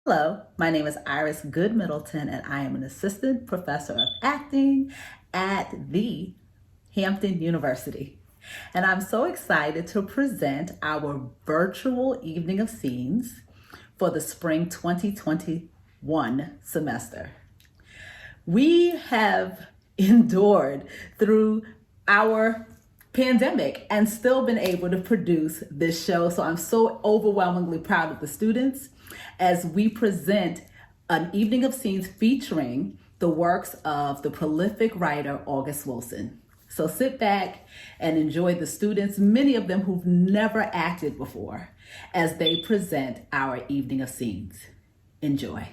Hello, my name is Iris Good Middleton, and I am an assistant professor of acting at the Hampton University. And I'm so excited to present our virtual evening of scenes for the spring 2021 semester. We have endured through our pandemic and still been able to produce this show. So I'm so overwhelmingly proud of the students as we present an evening of scenes featuring the works of the prolific writer August Wilson. So sit back and enjoy the students, many of them who've never acted before, as they present our evening of scenes. Enjoy.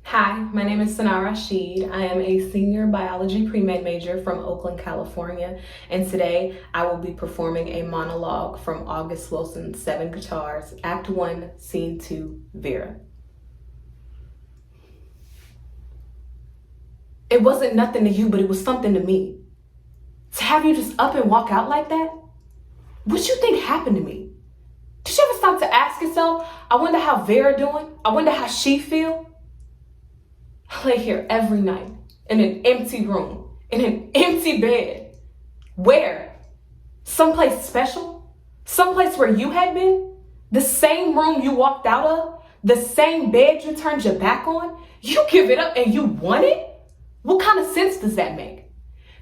Hi, my name is Sana Rashid. I am a senior biology pre-med major from Oakland, California, and today I will be performing a monologue from August Wilson's Seven Guitars, Act 1, Scene 2, Vera. It wasn't nothing to you, but it was something to me. To have you just up and walk out like that? What you think happened to me? Did you ever stop to ask yourself, I wonder how Vera doing? I wonder how she feel? I lay here every night in an empty room, in an empty bed. Where? Someplace special? Someplace where you had been? The same room you walked out of? The same bed you turned your back on? You give it up and you want it? What kind of sense does that make?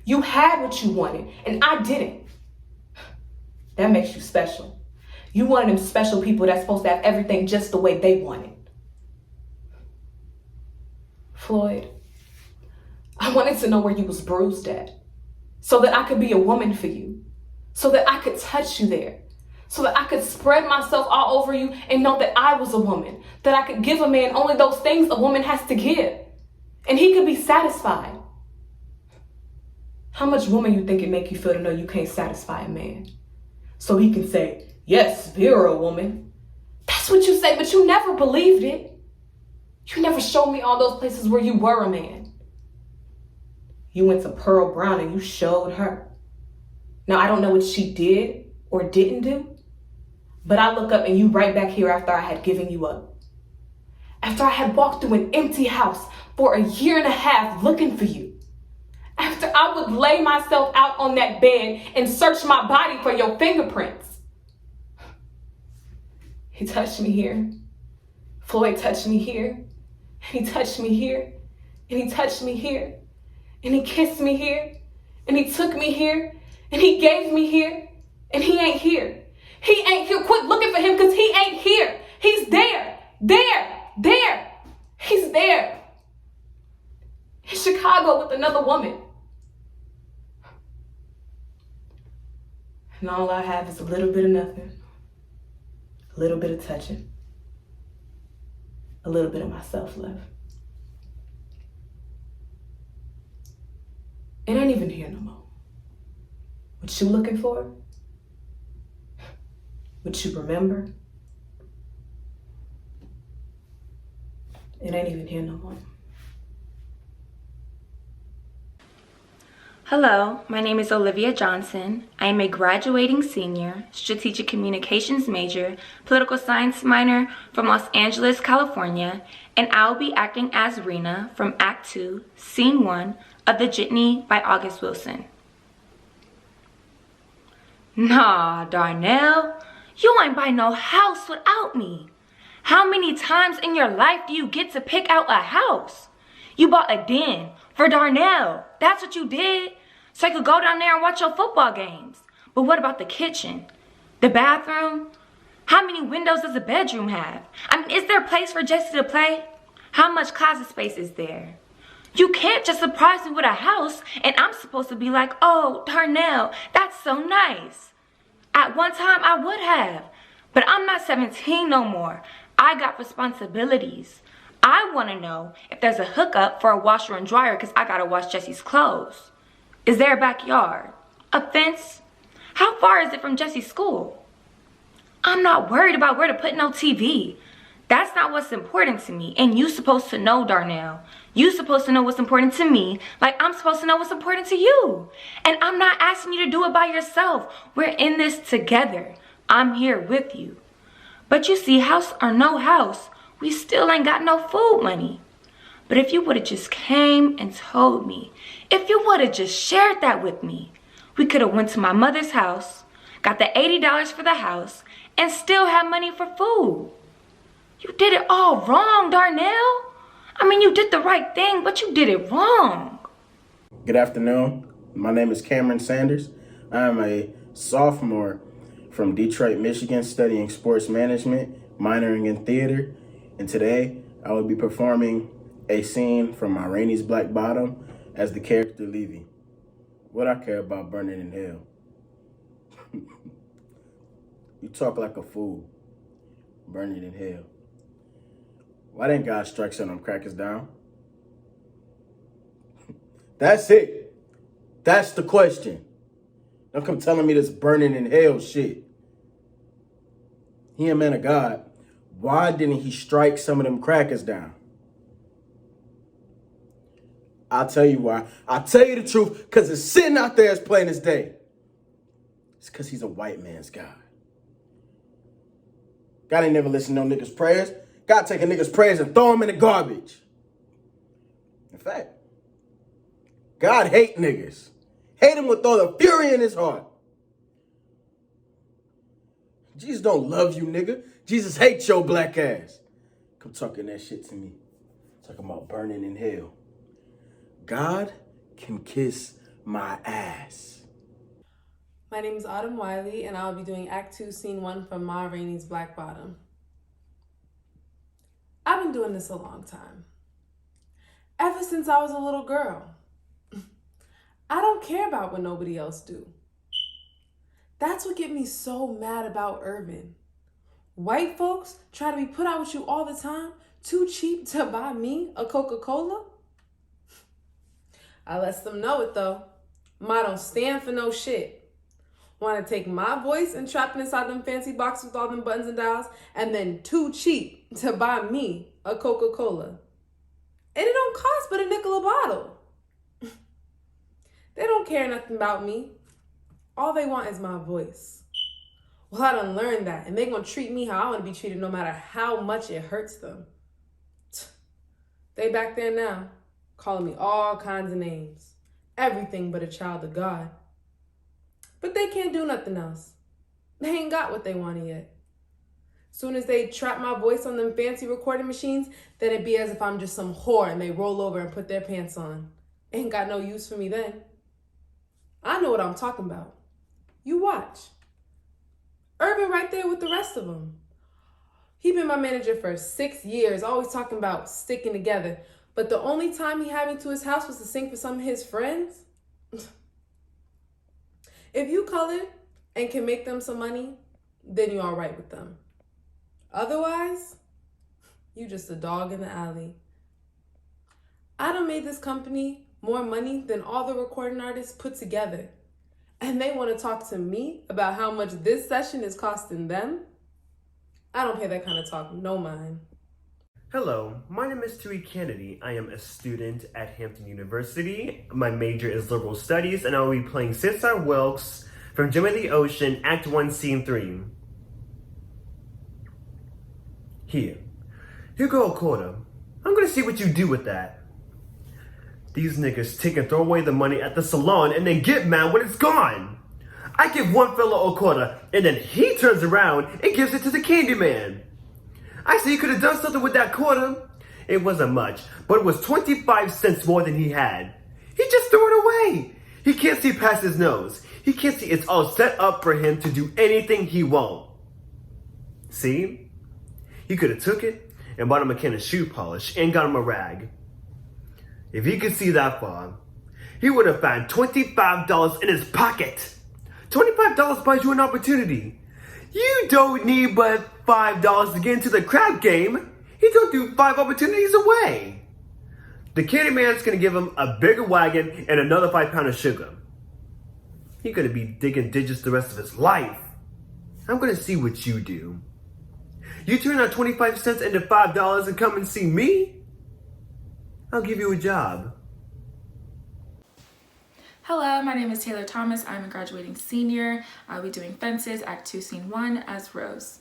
You had what you wanted and I didn't. That makes you special. You one of them special people that's supposed to have everything just the way they want it. Floyd, I wanted to know where you was bruised at, so that I could be a woman for you, so that I could touch you there, so that I could spread myself all over you and know that I was a woman, that I could give a man only those things a woman has to give, and he could be satisfied. How much woman you think it make you feel to know you can't satisfy a man? So he can say, yes, you're a woman. That's what you say, but you never believed it. You never showed me all those places where you were a man. You went to Pearl Brown and you showed her. Now, I don't know what she did or didn't do, but I look up and you right back here after I had given you up. After I had walked through an empty house for a year and a half looking for you. After I would lay myself out on that bed and search my body for your fingerprints. He touched me here. Floyd touched me here. He touched me here, and he touched me here, and he kissed me here, and he took me here, and he gave me here, and he ain't here. He ain't here. Quit looking for him because he ain't here. He's there. He's there. In Chicago with another woman. And all I have is a little bit of nothing, a little bit of touching. A little bit of myself left. It ain't even here no more. What you looking for? What you remember? It ain't even here no more. Hello, my name is Olivia Johnson. I am a graduating senior, strategic communications major, political science minor from Los Angeles, California, and I'll be acting as Rena from Act 2, Scene 1 of The Jitney by August Wilson. Nah, Darnell, you ain't buy no house without me. How many times in your life do you get to pick out a house? You bought a den for Darnell. That's what you did. So I could go down there and watch your football games. But what about the kitchen? The bathroom? How many windows does a bedroom have? I mean, is there a place for Jesse to play? How much closet space is there? You can't just surprise me with a house and I'm supposed to be like, oh, Darnell, that's so nice. At one time I would have, but I'm not 17 no more. I got responsibilities. I want to know if there's a hookup for a washer and dryer because I got to wash Jesse's clothes. Is there a backyard? A fence? How far is it from Jesse's school? I'm not worried about where to put no TV. That's not what's important to me. And you supposed to know, Darnell. You supposed to know what's important to me like I'm supposed to know what's important to you. And I'm not asking you to do it by yourself. We're in this together. I'm here with you. But you see, house or no house, we still ain't got no food money. But if you would've just came and told me, if you would've just shared that with me, we could've went to my mother's house, got the $80 for the house, and still had money for food. You did it all wrong, Darnell. I mean, you did the right thing, but you did it wrong. Good afternoon. My name is Cameron Sanders. I am a sophomore from Detroit, Michigan, studying sports management, minoring in theater. And today, I will be performing a scene from Ma Rainey's Black Bottom as the character Levy. What I care about burning in hell. You talk like a fool. Burning in hell. Why didn't God strike some of them crackers down? That's it. That's the question. Don't come telling me this burning in hell shit. He a man of God. Why didn't he strike some of them crackers down? I'll tell you why. I'll tell you the truth, because it's sitting out there as plain as day. It's because he's a white man's God. God ain't never listened to no niggas' prayers. God take a nigga's prayers and throw them in the garbage. In fact, God hate niggas. Hate him with all the fury in his heart. Jesus don't love you, nigga. Jesus hates your black ass. Come talking that shit to me. Talking about burning in hell. God can kiss my ass. My name is Autumn Wiley, and I'll be doing Act 2, Scene 1 from Ma Rainey's Black Bottom. I've been doing this a long time. Ever since I was a little girl. I don't care about what nobody else do. That's what get me so mad about Urban. White folks try to be put out with you all the time, too cheap to buy me a Coca-Cola. I lets them know it though. Ma don't stand for no shit. Want to take my voice and trap it inside them fancy boxes with all them buttons and dials, and then too cheap to buy me a Coca-Cola. And it don't cost but a nickel a bottle. They don't care nothing about me. All they want is my voice. Well, I done learned that, and they gonna treat me how I want to be treated no matter how much it hurts them. They back there now, calling me all kinds of names. Everything but a child of God. But they can't do nothing else. They ain't got what they wanted yet. Soon as they trap my voice on them fancy recording machines, then it be as if I'm just some whore and they roll over and put their pants on. Ain't got no use for me then. I know what I'm talking about. You watch. Urban right there with the rest of them. He been my manager for 6 years, always talking about sticking together. But the only time he had me to his house was to sing for some of his friends. If you colored and can make them some money, then you all right with them. Otherwise, you just a dog in the alley. I done made this company more money than all the recording artists put together. And they want to talk to me about how much this session is costing them? I don't pay that kind of talk, no mind. Hello, my name is Tui Kennedy. I am a student at Hampton University. My major is liberal studies, and I will be playing Cesar Wilkes from Gem of the Ocean, Act 1, Scene 3. Here go a quarter. I'm gonna see what you do with that. These niggas take and throw away the money at the salon and then get mad when it's gone. I give one fella a quarter, and then he turns around and gives it to the candy man. I said he could have done something with that quarter. It wasn't much, but it was 25 cents more than he had. He just threw it away. He can't see past his nose. He can't see it's all set up for him to do anything he won't. See? He could have took it and bought him a can of shoe polish and got him a rag. If he could see that far, he would have found $25 in his pocket. $25 buys you an opportunity. You don't need but $5 to get into the crab game. He don't do 5 opportunities away. The candy man's gonna give him a bigger wagon and another 5 pounds of sugar. He's gonna be digging digits the rest of his life. I'm gonna see what you do. You turn out 25 cents into $5 and come and see me? I'll give you a job. Hello, my name is Taylor Thomas. I'm a graduating senior. I'll be doing Fences, Act 2, Scene 1 as Rose.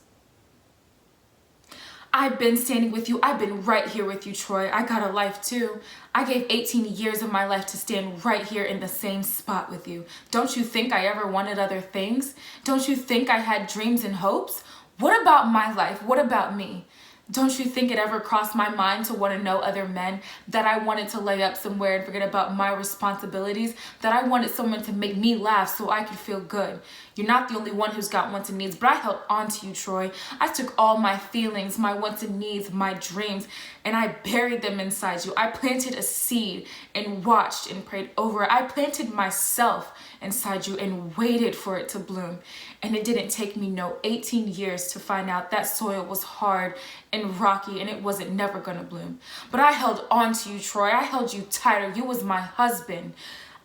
I've been standing with you. I've been right here with you, Troy. I got a life too. I gave 18 years of my life to stand right here in the same spot with you. Don't you think I ever wanted other things? Don't you think I had dreams and hopes? What about my life? What about me? Don't you think it ever crossed my mind to want to know other men, that I wanted to lay up somewhere and forget about my responsibilities, that I wanted someone to make me laugh so I could feel good? You're not the only one who's got wants and needs, but I held on to you, Troy. I took all my feelings, my wants and needs, my dreams, and I buried them inside you. I planted a seed and watched and prayed over it. I planted myself inside you and waited for it to bloom. And it didn't take me no 18 years to find out that soil was hard and rocky and it wasn't never gonna bloom. But I held on to you, Troy. I held you tighter. You was my husband.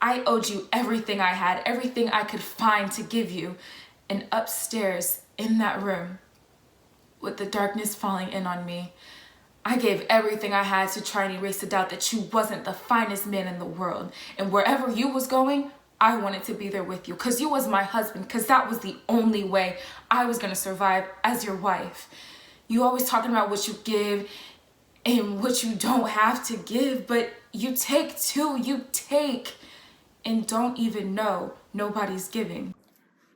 I owed you everything I had, everything I could find to give you. And upstairs in that room, with the darkness falling in on me, I gave everything I had to try and erase the doubt that you wasn't the finest man in the world. And wherever you was going, I wanted to be there with you because you was my husband, because that was the only way I was going to survive as your wife. You always talking about what you give and what you don't have to give, but you take too. You take and don't even know nobody's giving.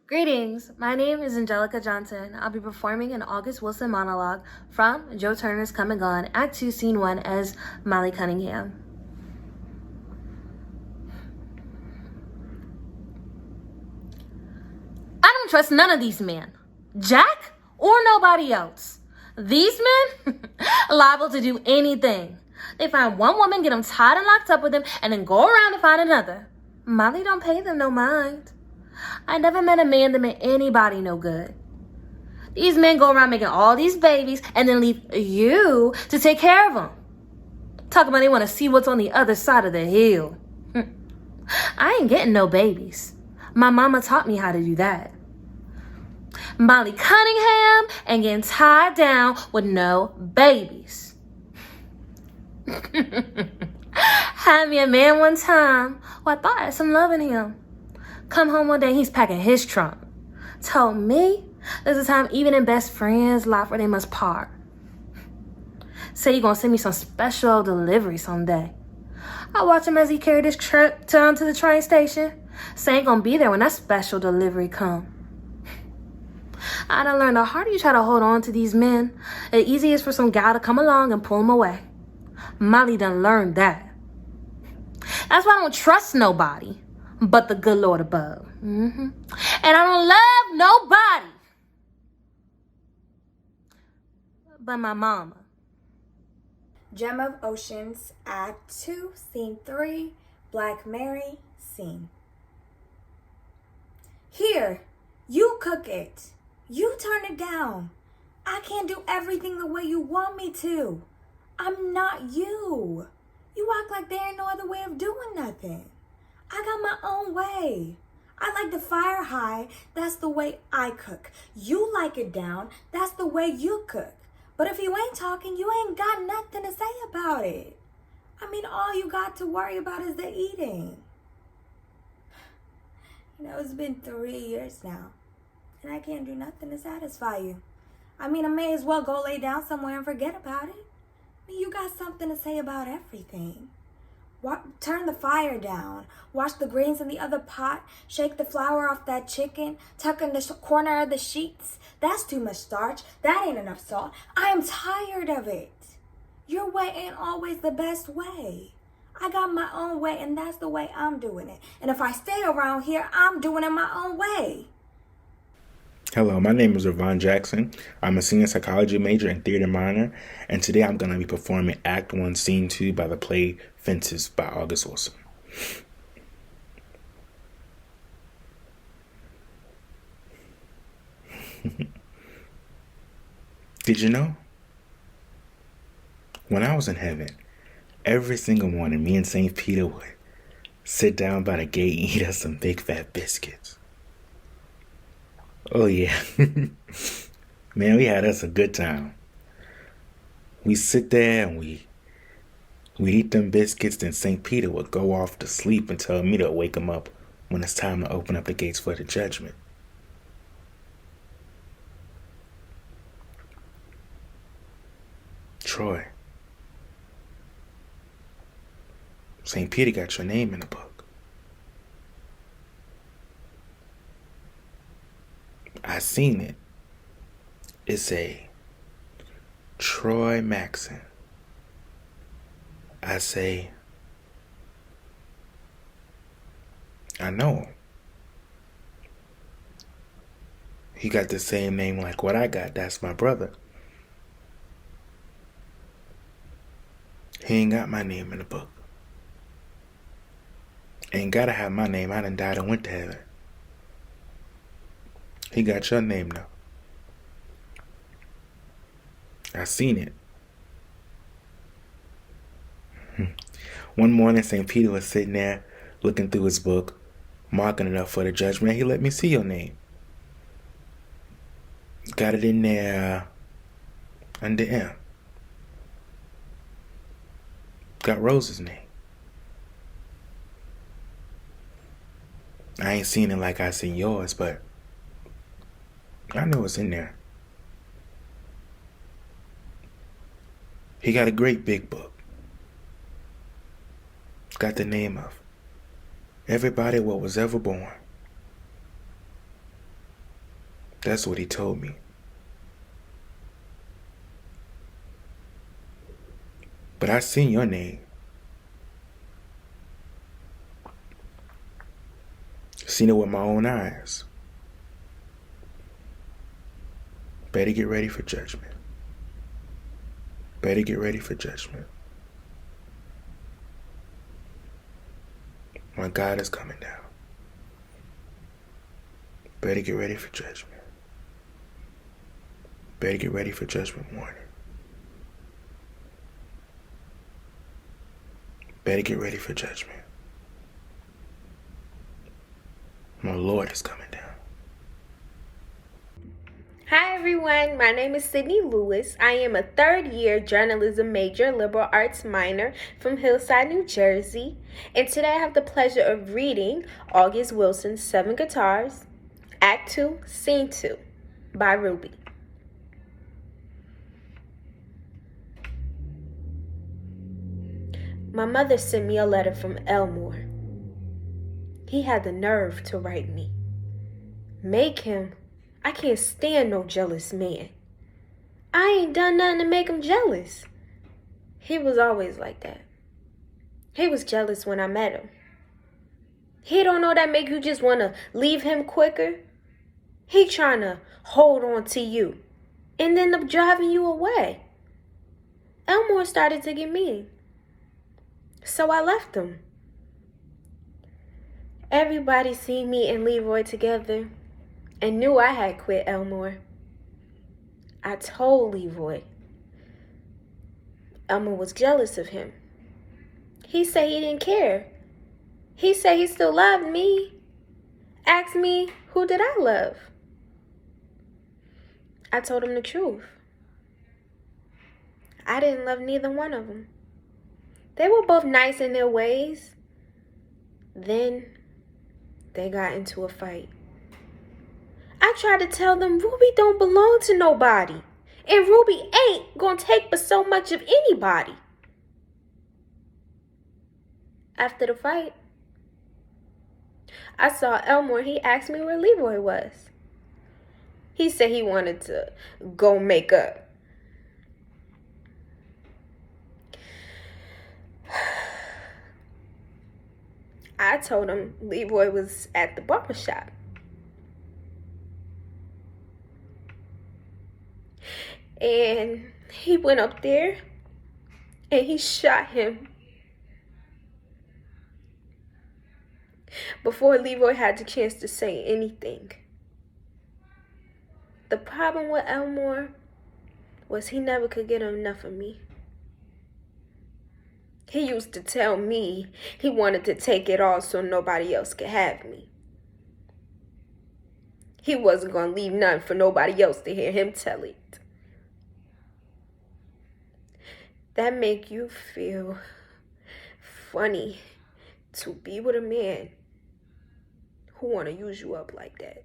Greetings, my name is Angelica Johnson. I'll be performing an August Wilson monologue from Joe Turner's Come and Gone, Act 2, Scene 1 as Molly Cunningham. I don't trust none of these men, Jack or nobody else. These men, liable to do anything. They find one woman, get them tied and locked up with them, and then go around and find another. Molly don't pay them no mind. I never met a man that made anybody no good. These men go around making all these babies and then leave you to take care of them. Talk about they want to see what's on the other side of the hill. I ain't getting no babies. My mama taught me how to do that. Molly Cunningham ain't getting tied down with no babies. Had me a man one time who I thought had some love in him. Come home one day, he's packing his trunk. Told me there's a time even in best friends' life where they must part. Say he gonna send me some special delivery someday. I watch him as he carried his truck down to the train station. Say ain't gonna be there when that special delivery come. I done learned the harder you try to hold on to these men, the easier it's for some guy to come along and pull them away. Molly done learned that. That's why I don't trust nobody but the good Lord above. And I don't love nobody but my mama. Gem of Oceans, Act 2, Scene 3, Black Mary, Scene. Here, you cook it. You turn it down. I can't do everything the way you want me to. I'm not you. You act like there ain't no other way of doing nothing. I got my own way. I like the fire high. That's the way I cook. You like it down. That's the way you cook. But if you ain't talking, you ain't got nothing to say about it. I mean, all you got to worry about is the eating. You know, it's been 3 years now, and I can't do nothing to satisfy you. I mean, I may as well go lay down somewhere and forget about it. I mean, you got something to say about everything. Turn the fire down. Wash the greens in the other pot. Shake the flour off that chicken. Tuck in the corner of the sheets. That's too much starch. That ain't enough salt. I am tired of it. Your way ain't always the best way. I got my own way, and that's the way I'm doing it. And if I stay around here, I'm doing it my own way. Hello, my name is Ravon Jackson. I'm a senior psychology major and theater minor, and today I'm going to be performing Act 1, Scene 2 by the play Fences by August Wilson. Did you know? When I was in heaven, every single morning, me and St. Peter would sit down by the gate and eat us some big fat biscuits. Oh yeah. Man, we had us a good time. We sit there and we eat them biscuits, then St. Peter would go off to sleep and tell me to wake him up when it's time to open up the gates for the judgment. Troy, St. Peter got your name in the book. I seen it. It's a Troy Maxon. I say, I know him. He got the same name like what I got. That's my brother. He ain't got my name in the book. Ain't gotta have my name. I done died and went to heaven. He got your name though. I seen it. One morning, St. Peter was sitting there looking through his book, marking it up for the judgment. He let me see your name. Got it in there under M. Got Rose's name. I ain't seen it like I seen yours, but I know it's in there. He got a great big book. Got the name of everybody what was ever born. That's what he told me. But I seen your name. Seen it with my own eyes. Better get ready for judgment. Better get ready for judgment. My God is coming down. Better get ready for judgment. Better get ready for judgment morning. Better get ready for judgment. My Lord is coming down. Hi everyone, my name is Sydney Lewis. I am a third-year journalism major, liberal arts minor from Hillside, New Jersey. And today I have the pleasure of reading August Wilson's 7 Guitars, Act 2, Scene 2 by Ruby. My mother sent me a letter from Elmore. He had the nerve to write me. Make him. I can't stand no jealous man. I ain't done nothing to make him jealous. He was always like that. He was jealous when I met him. He don't know that make you just want to leave him quicker. He trying to hold on to you and end up driving you away. Elmore started to get mean. So I left him. Everybody seen me and Leroy together and knew I had quit Elmore. I told Leroy. Elmore was jealous of him. He said he didn't care. He said he still loved me. Asked me, who did I love? I told him the truth. I didn't love neither one of them. They were both nice in their ways. Then they got into a fight. I tried to tell them Ruby don't belong to nobody. And Ruby ain't gonna take but so much of anybody. After the fight, I saw Elmore. He asked me where Leroy was. He said he wanted to go make up. I told him Leroy was at the barbershop. And he went up there and he shot him before Leroy had the chance to say anything. The problem with Elmore was he never could get enough of me. He used to tell me he wanted to take it all so nobody else could have me. He wasn't going to leave none for nobody else to hear him tell it. That make you feel funny to be with a man who want to use you up like that.